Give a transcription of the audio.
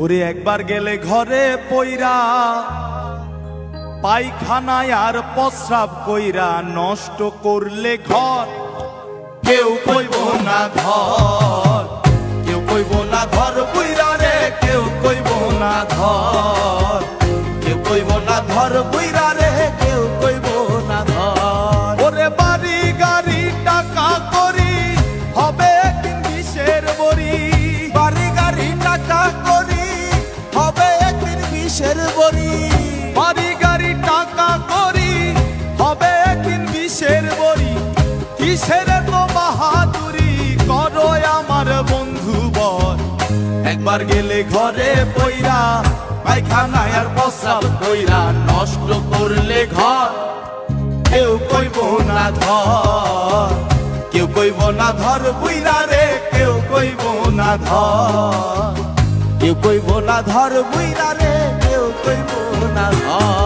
ওরে একবার গেলে ঘরে পইরা পায়খানায় আর প্রস্রাব কইরা নষ্ট করলে ঘর কেউ কইব না ঘর, কেউ কইব না ঘর বুইরা রে, কেউ কইব না ঘর, কেউ কইব না ঘর বুইরা রে, কেউ কইব না ঘর। ওরে বাড়ি গাড়ি টাকা করি হবে একদিন বিষের বড়ি, বাড়ি গাড়ি টাকা করি হবে একদিন বিষের বড়ি, বাড়ি গাড়ি টাকা করি হবে একদিন বিষের বড়ি। কিসের তো বাহাদুরি করো আমার বন্ধু বর, একবার গেলে ঘরে পইরা পায়খানায় আর প্রস্রাব কইরা নষ্ট করলে ঘর কেউ কইব না ধর, কেউ কইব না ধর বুইরা রে, কেউ কইব না ধর, কেউ কইব না ধর বুইরা রে, কেউ কইব না ধর।